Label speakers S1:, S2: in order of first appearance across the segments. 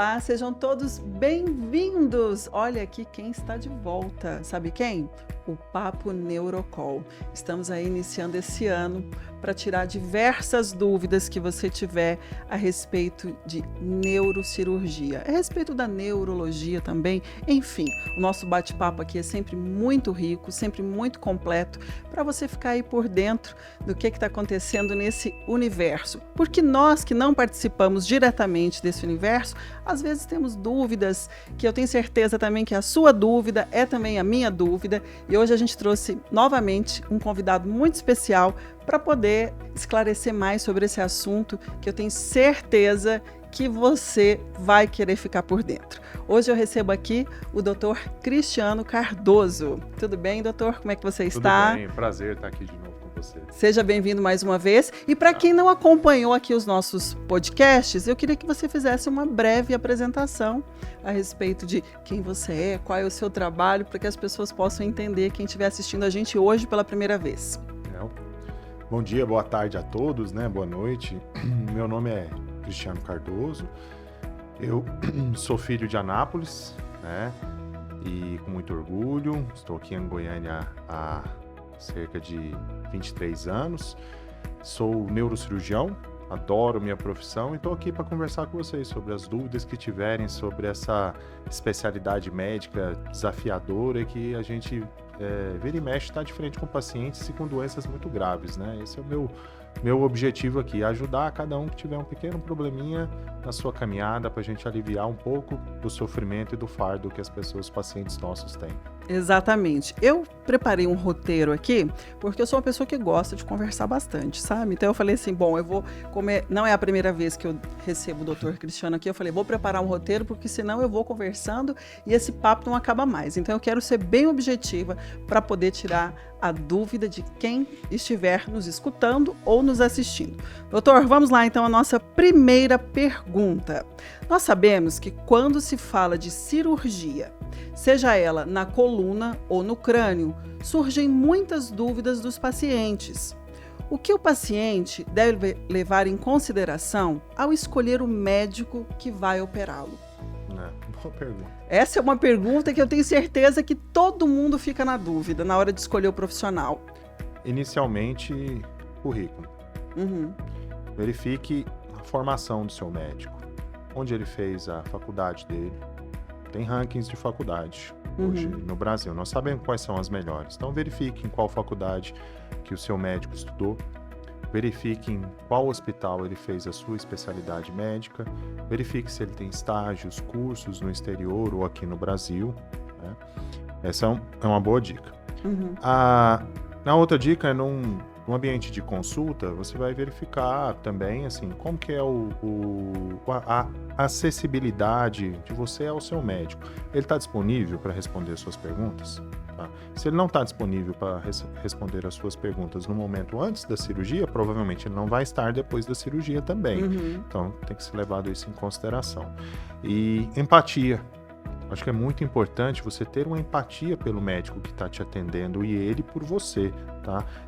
S1: Olá, sejam todos bem-vindos! Olha aqui quem está de volta. Sabe quem? O Papo Neurocol. Estamos aí iniciando esse ano para tirar diversas dúvidas que você tiver a respeito de neurocirurgia, a respeito da neurologia também. Enfim, o nosso bate-papo aqui é sempre muito rico, sempre muito completo, para você ficar aí por dentro do que está acontecendo nesse universo. Porque nós que não participamos diretamente desse universo, às vezes temos dúvidas, que eu tenho certeza também que a sua dúvida é também a minha dúvida. E hoje a gente trouxe novamente um convidado muito especial para poder esclarecer mais sobre esse assunto que eu tenho certeza que você vai querer ficar por dentro. Hoje eu recebo aqui o Dr. Cristiano Cardoso. Tudo bem, doutor? Como é que você está?
S2: Tudo bem, prazer estar aqui de novo com você.
S1: Seja bem-vindo mais uma vez. E para quem não acompanhou aqui os nossos podcasts, eu queria que você fizesse uma breve apresentação a respeito de quem você é, qual é o seu trabalho, para que as pessoas possam entender, quem estiver assistindo a gente hoje pela primeira vez.
S2: Bom dia, boa tarde a todos, boa noite. Meu nome é Cristiano Cardoso, eu sou filho de Anápolis, e com muito orgulho, estou aqui em Goiânia há cerca de 23 anos, sou neurocirurgião, adoro minha profissão e estou aqui para conversar com vocês sobre as dúvidas que tiverem sobre essa especialidade médica desafiadora que a gente vira e mexe está de frente com pacientes e com doenças muito graves, Esse é o meu objetivo aqui, ajudar cada um que tiver um pequeno probleminha na sua caminhada para a gente aliviar um pouco do sofrimento e do fardo que as pessoas, os pacientes nossos têm.
S1: Exatamente. Eu preparei um roteiro aqui, porque eu sou uma pessoa que gosta de conversar bastante, sabe? Então eu falei assim, eu vou comer, não é a primeira vez que eu recebo o Dr. Cristiano aqui, eu falei, vou preparar um roteiro, porque senão eu vou conversando e esse papo não acaba mais. Então eu quero ser bem objetiva para poder tirar a dúvida de quem estiver nos escutando ou nos assistindo. Doutor, vamos lá então a nossa primeira pergunta. Nós sabemos que quando se fala de cirurgia, seja ela na coluna ou no crânio, surgem muitas dúvidas dos pacientes. O que o paciente deve levar em consideração ao escolher o médico que vai operá-lo?
S2: Boa pergunta.
S1: Essa é uma pergunta que eu tenho certeza que todo mundo fica na dúvida na hora de escolher o profissional.
S2: Inicialmente, currículo. Verifique a formação do seu médico. Onde ele fez a faculdade dele. Tem rankings de faculdade hoje no Brasil. Nós sabemos quais são as melhores. Então, verifique em qual faculdade que o seu médico estudou. Verifique em qual hospital ele fez a sua especialidade médica. Verifique se ele tem estágios, cursos no exterior ou aqui no Brasil. Essa é uma boa dica. A outra dica é num ambiente de consulta, você vai verificar também como que é a acessibilidade de você ao seu médico. Ele está disponível para responder as suas perguntas? Se ele não está disponível para responder as suas perguntas no momento antes da cirurgia, provavelmente ele não vai estar depois da cirurgia também. Então, tem que ser levado isso em consideração. E empatia. Acho que é muito importante você ter uma empatia pelo médico que está te atendendo e ele por você,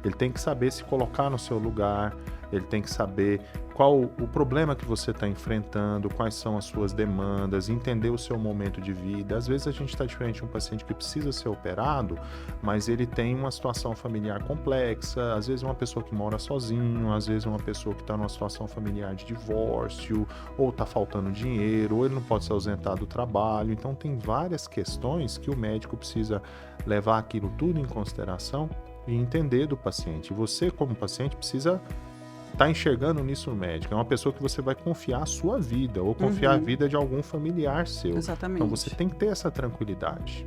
S2: Ele tem que saber se colocar no seu lugar, ele tem que saber qual o problema que você está enfrentando, quais são as suas demandas, entender o seu momento de vida. Às vezes a gente está diferente de um paciente que precisa ser operado, mas ele tem uma situação familiar complexa, às vezes é uma pessoa que mora sozinho, às vezes é uma pessoa que está numa situação familiar de divórcio, ou está faltando dinheiro, ou ele não pode se ausentar do trabalho. Então tem várias questões que o médico precisa levar aquilo tudo em consideração e entender do paciente. E você, como paciente, precisa estar enxergando nisso no médico. É uma pessoa que você vai confiar a sua vida ou confiar a vida de algum familiar seu.
S1: Exatamente.
S2: Então você tem que ter essa tranquilidade.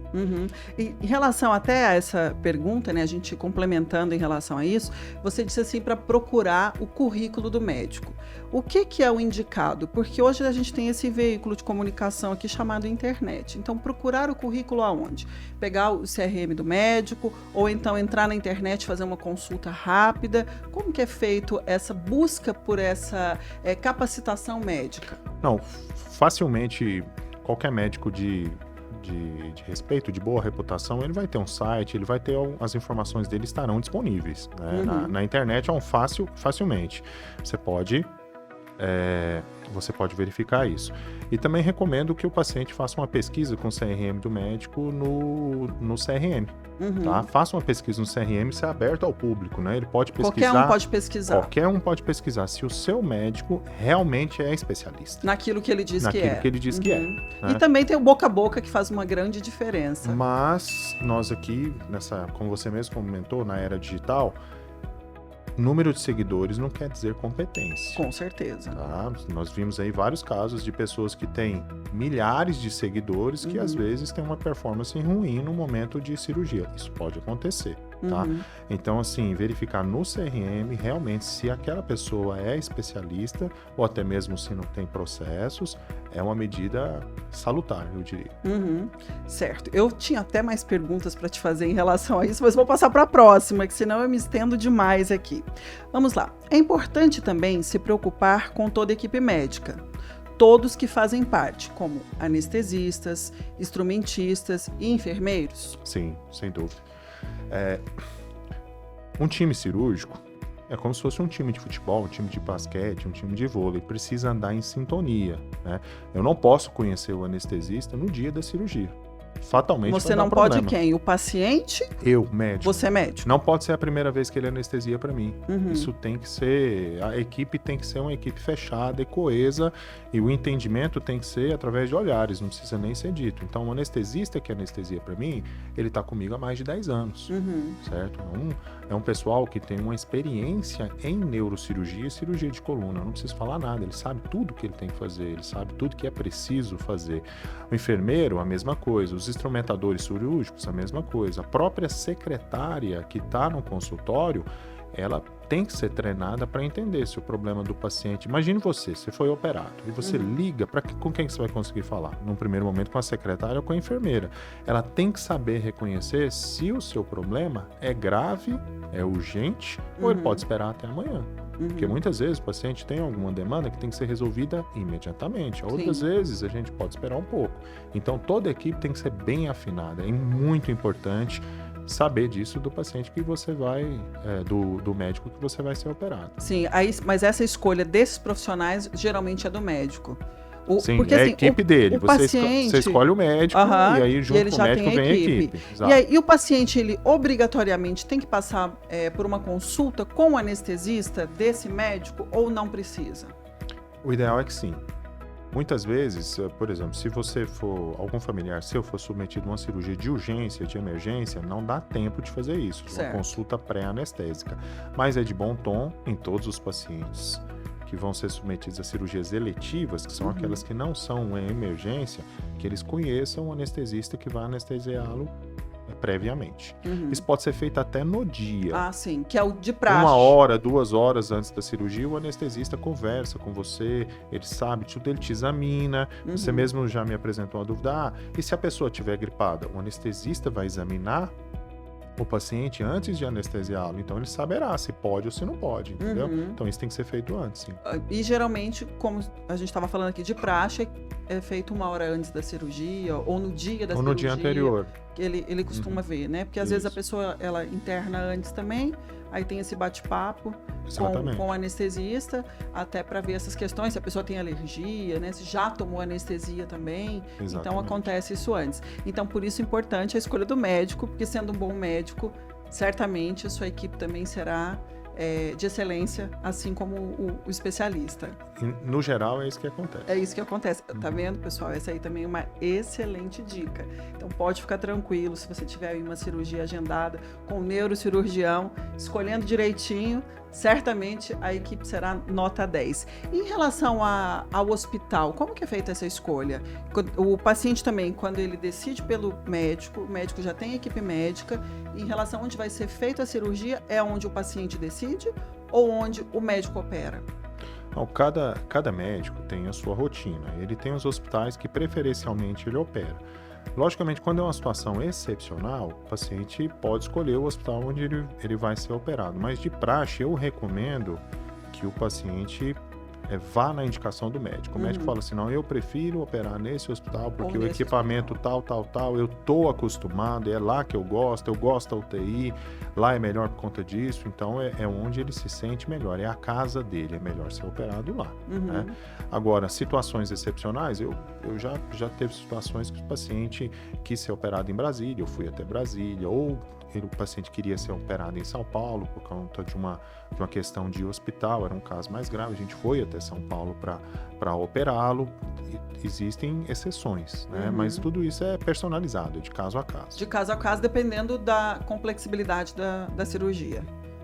S1: E em relação até a essa pergunta, a gente complementando em relação a isso, você disse assim para procurar o currículo do médico. O que é o indicado? Porque hoje a gente tem esse veículo de comunicação aqui chamado internet. Então procurar o currículo aonde? Pegar o CRM do médico ou então entrar na internet e fazer uma consulta rápida. Como que é feito essa busca por essa capacitação médica?
S2: Não, facilmente qualquer médico de respeito, de boa reputação, ele vai ter um site, ele vai ter as informações dele estarão disponíveis, na internet facilmente. Você pode você pode verificar isso. E também recomendo que o paciente faça uma pesquisa com o CRM do médico no CRM. Tá? Faça uma pesquisa no CRM, isso é aberto ao público, né? Ele pode pesquisar.
S1: Qualquer um pode pesquisar.
S2: Qualquer um pode pesquisar se o seu médico realmente é especialista.
S1: Naquilo que ele diz que é.
S2: Naquilo que ele diz que é. Né?
S1: E também tem o boca a boca, que faz uma grande diferença.
S2: Mas nós aqui, como você mesmo comentou, na era digital, número de seguidores não quer dizer competência.
S1: Com certeza.
S2: Tá? Nós vimos aí vários casos de pessoas que têm milhares de seguidores que às vezes têm uma performance ruim no momento de cirurgia. Isso pode acontecer. Tá? Então, assim, verificar no CRM realmente se aquela pessoa é especialista ou até mesmo se não tem processos, é uma medida salutar, eu diria.
S1: Certo. Eu tinha até mais perguntas para te fazer em relação a isso, mas vou passar para a próxima, que senão eu me estendo demais aqui. Vamos lá. É importante também se preocupar com toda a equipe médica. Todos que fazem parte, como anestesistas, instrumentistas e enfermeiros?
S2: Sim, sem dúvida. Um time cirúrgico é como se fosse um time de futebol, um time de basquete, um time de vôlei, precisa andar em sintonia, né? Eu não posso conhecer o anestesista no dia da cirurgia. Fatalmente
S1: você
S2: vai dar
S1: não pode
S2: problema.
S1: quem? O paciente?
S2: Eu, médico.
S1: Você é médico?
S2: Não pode ser a primeira vez que ele anestesia para mim. Isso tem que ser, a equipe tem que ser uma equipe fechada e coesa, e o entendimento tem que ser através de olhares, não precisa nem ser dito. Então, o anestesista que anestesia para mim, ele está comigo há mais de 10 anos, certo? É um pessoal que tem uma experiência em neurocirurgia e cirurgia de coluna. Eu não preciso falar nada, ele sabe tudo que ele tem que fazer, ele sabe tudo que é preciso fazer. O enfermeiro, a mesma coisa. Os instrumentadores cirúrgicos, a mesma coisa. A própria secretária que está no consultório, ela tem que ser treinada para entender se o problema do paciente... Imagine você foi operado e você liga, com quem você vai conseguir falar? Num primeiro momento com a secretária ou com a enfermeira. Ela tem que saber reconhecer se o seu problema é grave, é urgente, ou ele pode esperar até amanhã. Porque muitas vezes o paciente tem alguma demanda que tem que ser resolvida imediatamente. Outras vezes a gente pode esperar um pouco. Então toda a equipe tem que ser bem afinada. É muito importante saber disso do paciente que você vai, do médico que você vai ser operado.
S1: Sim, mas essa escolha desses profissionais geralmente é do médico.
S2: Sim, porque, é a equipe dele. Você escolhe o médico e aí junto com o médico vem a equipe.
S1: E o paciente, ele obrigatoriamente tem que passar por uma consulta com o anestesista desse médico ou não precisa?
S2: O ideal é que sim. Muitas vezes, por exemplo, se você for, algum familiar seu for submetido a uma cirurgia de urgência, de emergência, não dá tempo de fazer isso, uma consulta pré-anestésica. Mas é de bom tom em todos os pacientes que vão ser submetidos a cirurgias eletivas, que são aquelas que não são uma emergência, que eles conheçam o anestesista que vai anestesiá-lo previamente. Isso pode ser feito até no dia.
S1: Ah, sim, que é o de praxe.
S2: 1 hora, 2 horas antes da cirurgia, o anestesista conversa com você, ele sabe tudo, ele te examina. Você mesmo já me apresentou uma dúvida. E se a pessoa estiver gripada? O anestesista vai examinar o paciente antes de anestesiá-lo, então ele saberá se pode ou se não pode, entendeu? Então isso tem que ser feito antes, sim.
S1: E geralmente, como a gente estava falando aqui de praxe, é feito 1 hora antes da cirurgia ou no dia da cirurgia.
S2: Ou no dia anterior.
S1: Ele costuma ver, né? Porque às vezes a pessoa, ela interna antes também, aí tem esse bate-papo com o anestesista, até para ver essas questões, se a pessoa tem alergia, né? Se já tomou anestesia também. Exatamente. Então acontece isso antes. Então por isso é importante a escolha do médico, porque sendo um bom médico, certamente a sua equipe também será de excelência, assim como o especialista.
S2: No geral, é isso que acontece.
S1: É isso que acontece. Tá vendo, pessoal? Essa aí também é uma excelente dica. Então, pode ficar tranquilo se você tiver aí uma cirurgia agendada com o neurocirurgião, escolhendo direitinho, certamente a equipe será nota 10. E em relação ao hospital, como que é feita essa escolha? O paciente também, quando ele decide pelo médico, o médico já tem equipe médica, e em relação a onde vai ser feita a cirurgia, é onde o paciente decide ou onde o médico opera?
S2: Não, cada médico tem a sua rotina. Ele tem os hospitais que preferencialmente ele opera. Logicamente, quando é uma situação excepcional, o paciente pode escolher o hospital onde ele vai ser operado. Mas de praxe, eu recomendo que o paciente vá na indicação do médico. O médico fala assim, não, eu prefiro operar nesse hospital porque o equipamento tal, eu tô acostumado, é lá que eu gosto da UTI, lá é melhor por conta disso, então é onde ele se sente melhor, é a casa dele, é melhor ser operado lá. Né? Agora, situações excepcionais, eu já teve situações que o paciente quis ser operado em Brasília, eu fui até Brasília, ou o paciente queria ser operado em São Paulo por conta de uma questão de hospital, era um caso mais grave, a gente foi até São Paulo para operá-lo. Existem exceções, né? Mas tudo isso é personalizado, de caso a caso.
S1: De caso a caso, dependendo da complexibilidade da cirurgia.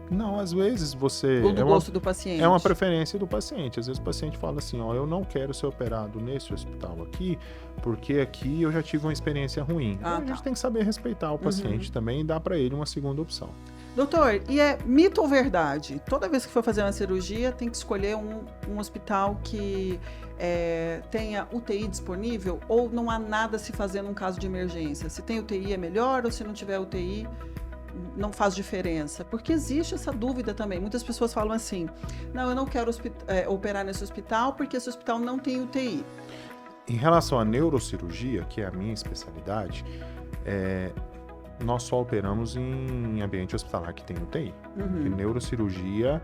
S2: Não, às vezes você...
S1: Ou do gosto do paciente.
S2: É uma preferência do paciente. Às vezes o paciente fala assim, eu não quero ser operado nesse hospital aqui, porque aqui eu já tive uma experiência ruim. Então a gente tem que saber respeitar o paciente também e dar para ele uma segunda opção.
S1: Doutor, e é mito ou verdade? Toda vez que for fazer uma cirurgia, tem que escolher um hospital que tenha UTI disponível, ou não há nada a se fazer num caso de emergência? Se tem UTI é melhor, ou se não tiver UTI... não faz diferença, porque existe essa dúvida também. Muitas pessoas falam assim, não, eu não quero operar nesse hospital porque esse hospital não tem UTI.
S2: Em relação à neurocirurgia, que é a minha especialidade, nós só operamos em ambiente hospitalar que tem UTI. Porque neurocirurgia,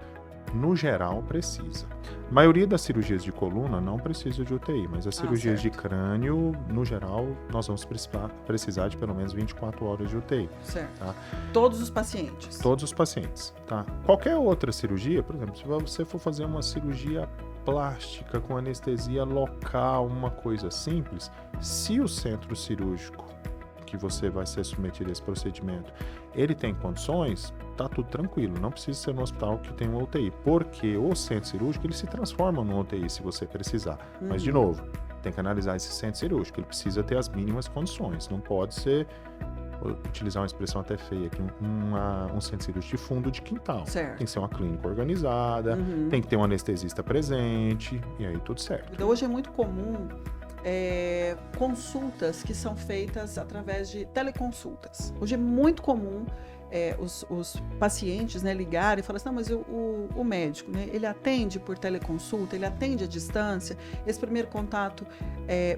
S2: no geral, precisa. A maioria das cirurgias de coluna não precisa de UTI, mas as cirurgias de crânio, no geral, nós vamos precisar de pelo menos 24 horas de UTI.
S1: Certo.
S2: Tá?
S1: Todos os pacientes?
S2: Todos os pacientes. Tá? Qualquer outra cirurgia, por exemplo, se você for fazer uma cirurgia plástica com anestesia local, uma coisa simples, se o centro cirúrgico que você vai ser submetido a esse procedimento, ele tem condições, tá tudo tranquilo, não precisa ser no hospital que tem uma UTI, porque o centro cirúrgico ele se transforma numa UTI se você precisar. Mas, de novo, tem que analisar esse centro cirúrgico, ele precisa ter as mínimas condições, não pode ser, utilizar uma expressão até feia aqui, um centro cirúrgico de fundo de quintal.
S1: Certo.
S2: Tem que ser uma clínica organizada, tem que ter um anestesista presente, e aí tudo certo.
S1: Então, hoje é muito comum consultas que são feitas através de teleconsultas. Hoje é muito comum os pacientes, né, ligarem e falarem assim, não, mas o médico, né, ele atende por teleconsulta, ele atende à distância, esse primeiro contato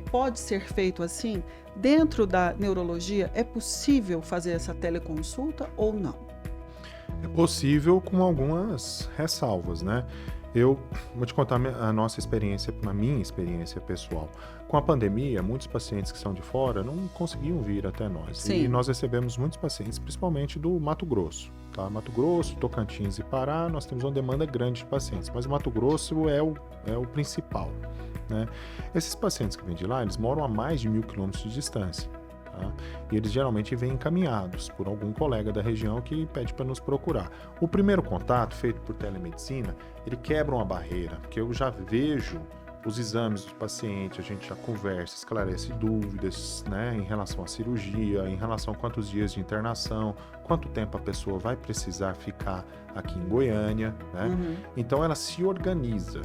S1: pode ser feito assim? Dentro da neurologia, é possível fazer essa teleconsulta ou não?
S2: É possível com algumas ressalvas, né? Eu vou te contar a nossa experiência, a minha experiência pessoal. Com a pandemia, muitos pacientes que são de fora não conseguiam vir até nós.
S1: Sim.
S2: E nós recebemos muitos pacientes, principalmente do Mato Grosso. Tá? Mato Grosso, Tocantins e Pará, nós temos uma demanda grande de pacientes, mas o Mato Grosso é o principal. Né? Esses pacientes que vêm de lá, eles moram a mais de 1.000 quilômetros de distância. Tá? E eles geralmente vêm encaminhados por algum colega da região que pede para nos procurar. O primeiro contato, feito por telemedicina, ele quebra uma barreira, porque eu já vejo os exames do paciente, a gente já conversa, esclarece dúvidas, né, em relação à cirurgia, em relação a quantos dias de internação, quanto tempo a pessoa vai precisar ficar aqui em Goiânia, né? Então ela se organiza.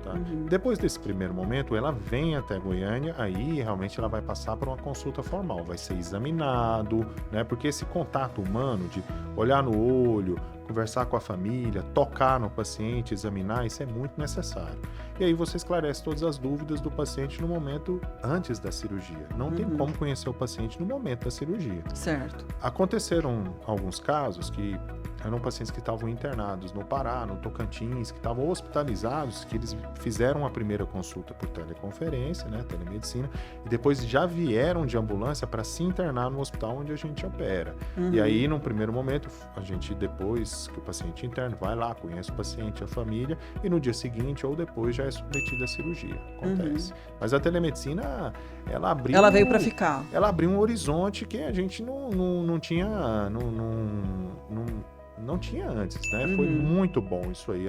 S2: Tá? Depois desse primeiro momento, ela vem até Goiânia, aí realmente ela vai passar por uma consulta formal, vai ser examinado, né? Porque esse contato humano de olhar no olho, conversar com a família, tocar no paciente, examinar, isso é muito necessário. E aí você esclarece todas as dúvidas do paciente no momento antes da cirurgia. Não tem como conhecer o paciente no momento da cirurgia.
S1: Certo.
S2: Aconteceram alguns casos que eram pacientes que estavam internados no Pará, no Tocantins, que estavam hospitalizados, que eles fizeram a primeira consulta por teleconferência, né, telemedicina, e depois já vieram de ambulância para se internar no hospital onde a gente opera. E aí, num primeiro momento, a gente, depois que o paciente interno vai lá, conhece o paciente, a família, e no dia seguinte ou depois já é submetido à cirurgia. Acontece. Mas a telemedicina, ela abriu...
S1: Ela veio para ficar.
S2: Ela abriu um horizonte que a gente não tinha... Não tinha antes, né? Foi muito bom isso aí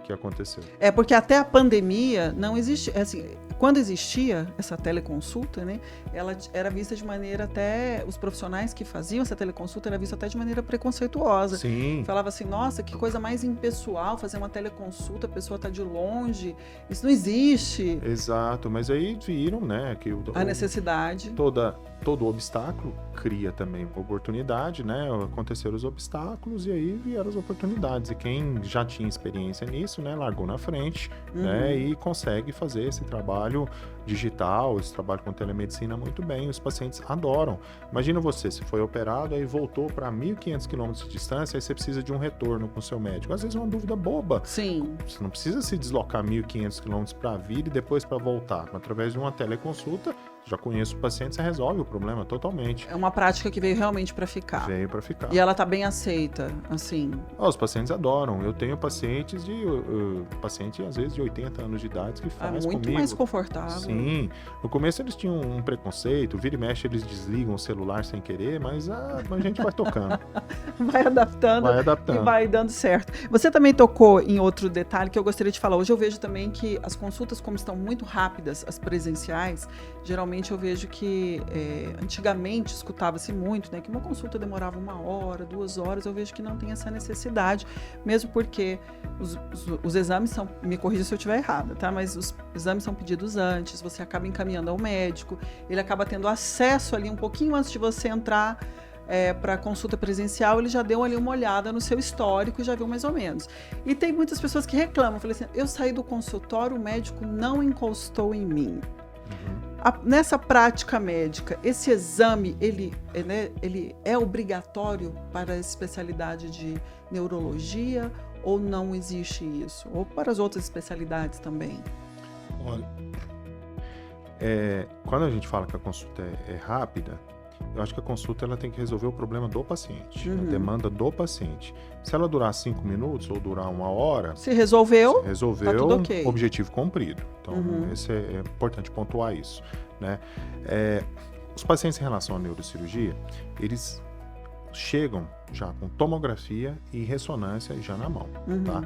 S2: que aconteceu.
S1: Porque até a pandemia não existe, assim, quando existia essa teleconsulta, né, ela era vista de maneira até, os profissionais que faziam essa teleconsulta era vista até de maneira preconceituosa.
S2: Sim.
S1: Falava assim, nossa, que coisa mais impessoal fazer uma teleconsulta, a pessoa está de longe, isso não existe.
S2: Exato, mas aí viram, né, que
S1: a necessidade.
S2: Todo obstáculo cria também uma oportunidade, né? Aconteceram os obstáculos e aí vieram as oportunidades. E quem já tinha experiência nisso, né, largou na frente, né, e consegue fazer esse trabalho digital, esse trabalho com telemedicina muito bem. Os pacientes adoram. Imagina você, se foi operado, aí voltou para 1.500 quilômetros de distância, aí você precisa de um retorno com o seu médico. Às vezes é uma dúvida boba.
S1: Sim.
S2: Você não precisa se deslocar 1.500 quilômetros para vir e depois para voltar. Através de uma teleconsulta, já conheço o paciente, você resolve o problema totalmente.
S1: É uma prática que veio realmente para ficar.
S2: Veio para ficar.
S1: E ela tá bem aceita, assim.
S2: Os pacientes adoram. Eu tenho pacientes paciente às vezes de 80 anos de idade que faz
S1: muito
S2: comigo.
S1: mais confortável.
S2: Sim. No começo eles tinham um preconceito, vira e mexe eles desligam o celular sem querer, mas a gente vai tocando.
S1: Vai adaptando.
S2: Vai adaptando.
S1: E vai dando certo. Você também tocou em outro detalhe que eu gostaria de falar. Hoje eu vejo também que as consultas, como estão muito rápidas, as presenciais, geralmente eu vejo que antigamente escutava-se muito, né, que uma consulta demorava 1 hora, 2 horas. Eu vejo que não tem essa necessidade, mesmo porque os exames são, me corrija se eu estiver errada, tá? Mas os exames são pedidos antes, você acaba encaminhando ao médico, ele acaba tendo acesso ali um pouquinho antes de você entrar para consulta presencial, ele já deu ali uma olhada no seu histórico e já viu mais ou menos. E tem muitas pessoas que reclamam, eu falei assim, eu saí do consultório, o médico não encostou em mim. Nessa prática médica, esse exame, ele é obrigatório para a especialidade de neurologia ou não existe isso? Ou para as outras especialidades também?
S2: Olha, quando a gente fala que a consulta é rápida, eu acho que a consulta ela tem que resolver o problema do paciente, a demanda do paciente. Se ela durar 5 minutos ou durar 1 hora...
S1: Se resolveu,
S2: tá
S1: tudo ok.
S2: Objetivo cumprido. Então, esse é importante pontuar isso, né? Os pacientes em relação à neurocirurgia, eles chegam já com tomografia e ressonância já na mão, tá?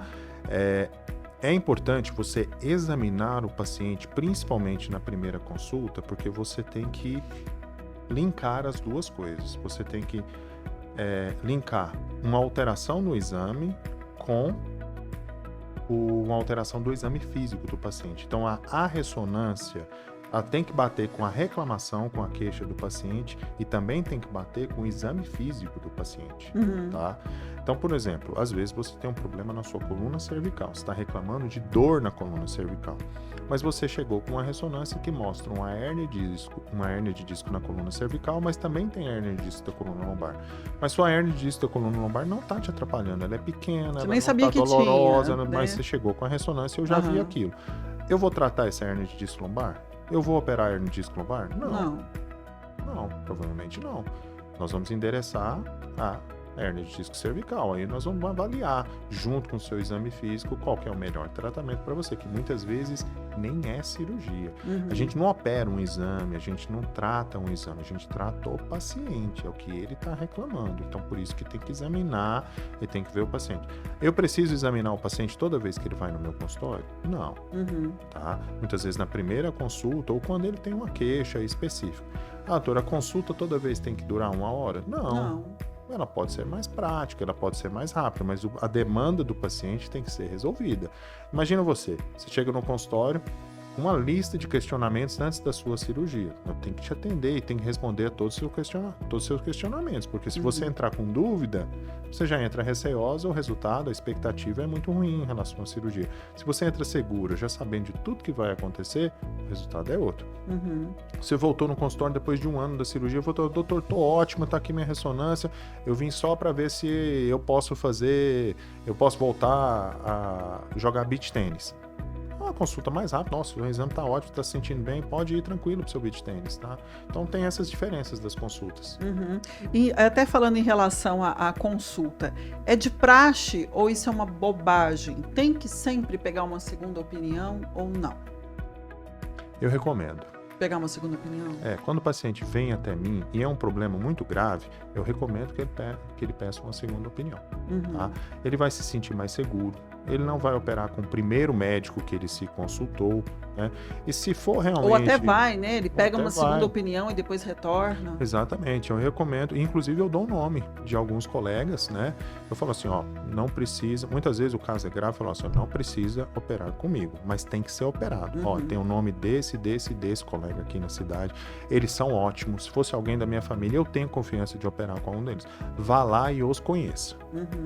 S2: É importante você examinar o paciente, principalmente na primeira consulta, porque você tem que linkar as duas coisas. Você tem que linkar uma alteração no exame com uma alteração do exame físico do paciente. Então, a ressonância ela tem que bater com a reclamação, com a queixa do paciente e também tem que bater com o exame físico do paciente, tá? Então, por exemplo, às vezes você tem um problema na sua coluna cervical, você está reclamando de dor na coluna cervical, mas você chegou com uma ressonância que mostra uma hérnia de disco na coluna cervical, mas também tem hérnia de disco da coluna lombar. Mas sua hérnia de disco da coluna lombar não está te atrapalhando, ela é pequena, ela
S1: nem
S2: não
S1: sabia
S2: está
S1: que
S2: dolorosa,
S1: tinha, né?
S2: Mas você chegou com a ressonância e eu já vi aquilo. Eu vou tratar essa hérnia de disco lombar? Eu vou operar a hérnia de disco lombar? Não, provavelmente não. Nós vamos endereçar a hérnia de disco cervical. Aí nós vamos avaliar, junto com o seu exame físico, qual que é o melhor tratamento para você, que muitas vezes nem é cirurgia. A gente não opera um exame, a gente não trata um exame, a gente trata o paciente, é o que ele está reclamando. Então, por isso que tem que examinar e tem que ver o paciente. Eu preciso examinar o paciente toda vez que ele vai no meu consultório? Não. Tá? Muitas vezes na primeira consulta ou quando ele tem uma queixa específica. Doutora, a consulta toda vez tem que durar 1 hora? Não. Ela pode ser mais prática, ela pode ser mais rápida, mas a demanda do paciente tem que ser resolvida. Imagina você chega no consultório, uma lista de questionamentos antes da sua cirurgia. Eu tenho que te atender e tenho que responder a todos os seus questionamentos, porque se você entrar com dúvida, você já entra receosa, o resultado, a expectativa é muito ruim em relação à cirurgia. Se você entra segura, já sabendo de tudo que vai acontecer, o resultado é outro. Você voltou no consultório depois de 1 ano da cirurgia, eu falei, doutor, tô ótimo, tá aqui minha ressonância, eu vim só para ver se eu posso voltar a jogar beach tênis. Uma consulta mais rápida, nossa, o exame tá ótimo, tá se sentindo bem, pode ir tranquilo pro seu beach tênis, tá? Então tem essas diferenças das consultas.
S1: E até falando em relação à consulta, é de praxe ou isso é uma bobagem? Tem que sempre pegar uma segunda opinião ou não?
S2: Eu recomendo.
S1: Pegar uma segunda opinião?
S2: Quando o paciente vem até mim e é um problema muito grave, eu recomendo que ele peça uma segunda opinião. Tá? Ele vai se sentir mais seguro, ele não vai operar com o primeiro médico que ele se consultou, né? E se for realmente...
S1: Ou até vai, né? Ele pega uma segunda
S2: vai.
S1: opinião e depois retorna.
S2: Exatamente, eu recomendo, inclusive eu dou o nome de alguns colegas, né? Eu falo assim, ó, não precisa, muitas vezes o caso é grave, eu falo assim, ó, não precisa operar comigo, mas tem que ser operado. Ó, tem o nome desse colega aqui na cidade, eles são ótimos, se fosse alguém da minha família, eu tenho confiança de operar com um deles. Vá lá e os conheça,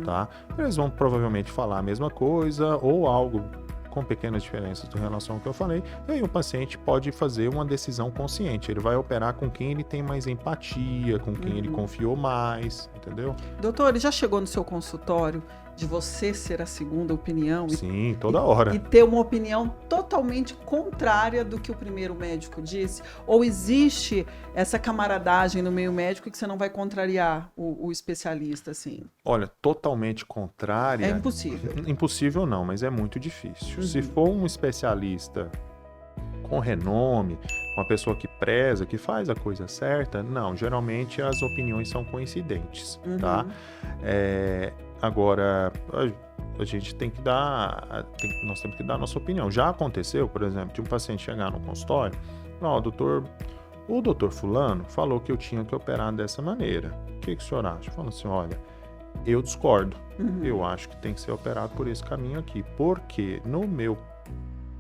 S2: tá? Eles vão provavelmente falar a mesma coisa ou algo com pequenas diferenças em relação ao que eu falei, e aí o paciente pode fazer uma decisão consciente. Ele vai operar com quem ele tem mais empatia, com quem ele confiou mais, entendeu?
S1: Doutor, ele já chegou no seu consultório de você ser a segunda opinião?
S2: Sim, toda hora.
S1: E ter uma opinião totalmente contrária do que o primeiro médico disse? Ou existe essa camaradagem no meio médico que você não vai contrariar o especialista, assim?
S2: Olha, totalmente contrária...
S1: É impossível.
S2: Impossível não, mas é muito difícil. Se for um especialista com renome, uma pessoa que preza, que faz a coisa certa, não, geralmente as opiniões são coincidentes, tá? Agora, a gente tem que dar, nós temos que dar a nossa opinião. Já aconteceu, por exemplo, de um paciente chegar no consultório, ó, o doutor fulano falou que eu tinha que operar dessa maneira. O que o senhor acha? Falando assim, olha, eu discordo. Eu acho que tem que ser operado por esse caminho aqui, porque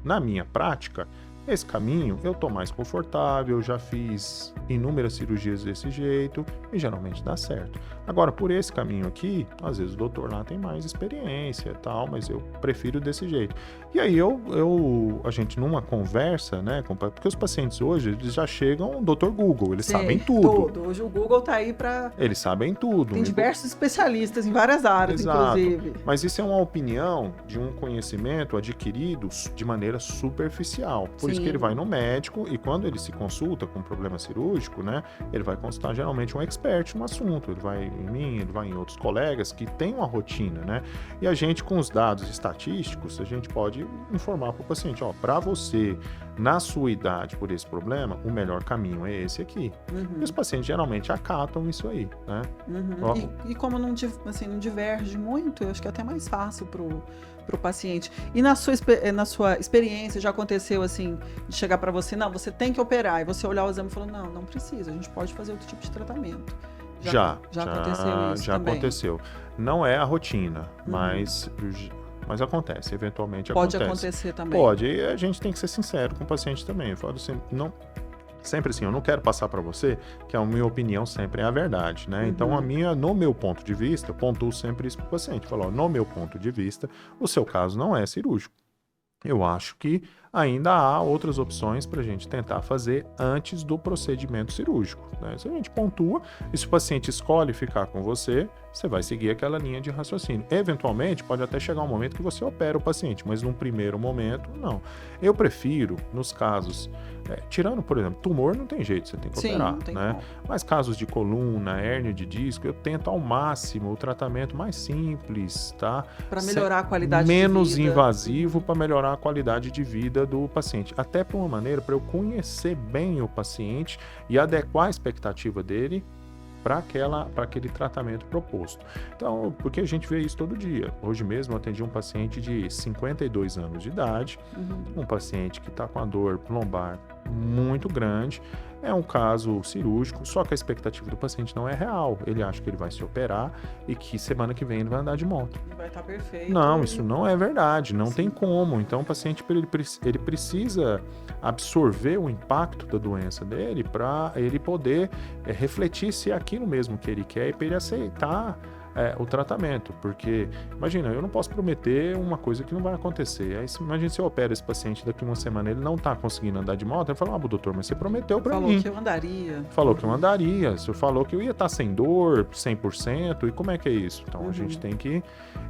S2: na minha prática, esse caminho eu tô mais confortável, eu já fiz inúmeras cirurgias desse jeito e geralmente dá certo. Agora, por esse caminho aqui, às vezes o doutor lá tem mais experiência e tal, mas eu prefiro desse jeito. E aí a gente numa conversa, né, porque os pacientes hoje, eles já chegam Dr. Google, eles sabem tudo.
S1: Hoje o Google tá aí para...
S2: Eles sabem tudo.
S1: Tem diversos especialistas em várias áreas,
S2: exato,
S1: inclusive.
S2: Mas isso é uma opinião de um conhecimento adquirido de maneira superficial. Por isso que ele vai no médico e quando ele se consulta com um problema cirúrgico, né, ele vai consultar geralmente um expert no assunto. Ele vai em mim, ele vai em outros colegas que têm uma rotina, né? E a gente, com os dados estatísticos, a gente pode informar para o paciente, ó, para você, na sua idade, por esse problema, o melhor caminho é esse aqui. E os pacientes geralmente acatam isso aí, né?
S1: E como não diverge muito, eu acho que é até mais fácil para o paciente. E na sua experiência, já aconteceu assim, de chegar para você, não, você tem que operar, e você olhar o exame e falar, não precisa, a gente pode fazer outro tipo de tratamento. Já aconteceu isso
S2: já
S1: também.
S2: Aconteceu. Não é a rotina, mas acontece, eventualmente
S1: pode
S2: acontece.
S1: Pode acontecer também.
S2: Pode, e a gente tem que ser sincero com o paciente também. Eu falo assim, sempre assim, eu não quero passar para você que a minha opinião sempre é a verdade, né? Então, no meu ponto de vista, eu pontuo sempre isso para o paciente. Falo, no meu ponto de vista, o seu caso não é cirúrgico. Eu acho que ainda há outras opções para a gente tentar fazer antes do procedimento cirúrgico, né? Se a gente pontua, e se o paciente escolhe ficar com você, você vai seguir aquela linha de raciocínio. Eventualmente, pode até chegar um momento que você opera o paciente, mas num primeiro momento, não. Eu prefiro, nos casos, tirando, por exemplo, tumor não tem jeito, você tem que operar,
S1: não tem
S2: né?
S1: como.
S2: Mas casos de coluna, hérnia de disco, eu tento ao máximo o tratamento mais simples, tá?
S1: Para melhorar a qualidade de vida.
S2: Menos invasivo, para melhorar a qualidade de vida do paciente. Até por uma maneira para eu conhecer bem o paciente e adequar a expectativa dele para aquele tratamento proposto. Então, porque a gente vê isso todo dia. Hoje mesmo eu atendi um paciente de 52 anos de idade, um paciente que está com a dor lombar muito grande, é um caso cirúrgico, só que a expectativa do paciente não é real. Ele acha que ele vai se operar e que semana que vem ele vai andar de moto.
S1: Vai estar perfeito.
S2: Não, isso não é verdade, não tem como. Então o paciente ele precisa absorver o impacto da doença dele para ele poder refletir se é aquilo mesmo que ele quer e para ele aceitar o tratamento, porque, imagina, eu não posso prometer uma coisa que não vai acontecer. Aí, imagina se eu opero esse paciente daqui uma semana, ele não tá conseguindo andar de moto, eu falo, doutor, mas você prometeu pra mim.
S1: Falou que eu andaria.
S2: Falou que eu andaria, você falou que eu ia estar sem dor, 100%, e como é que é isso? Então, a gente tem que...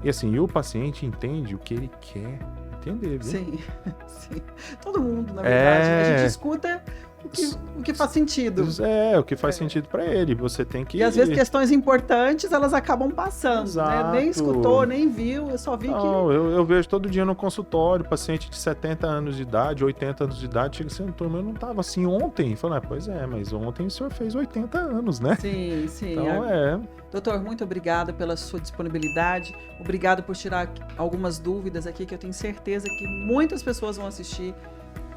S2: E assim, e o paciente entende o que ele quer entender, viu?
S1: Sim. Todo mundo, na verdade. A gente escuta o que faz sentido.
S2: O que faz sentido para ele. Você tem que...
S1: E às vezes questões importantes, elas acabam passando, né? Nem escutou, nem viu, eu só vi que...
S2: Eu vejo todo dia no consultório, paciente de 70 anos de idade, 80 anos de idade, chega assim, doutor, mas eu não estava assim ontem. Fala, pois é, mas ontem o senhor fez 80 anos, né?
S1: Sim.
S2: Então,
S1: Doutor, muito obrigada pela sua disponibilidade, obrigado por tirar algumas dúvidas aqui, que eu tenho certeza que muitas pessoas vão assistir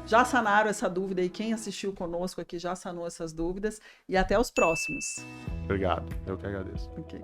S1: já sanaram essa dúvida e quem assistiu conosco aqui já sanou essas dúvidas. E até os próximos.
S2: Obrigado, eu que agradeço.
S1: Ok.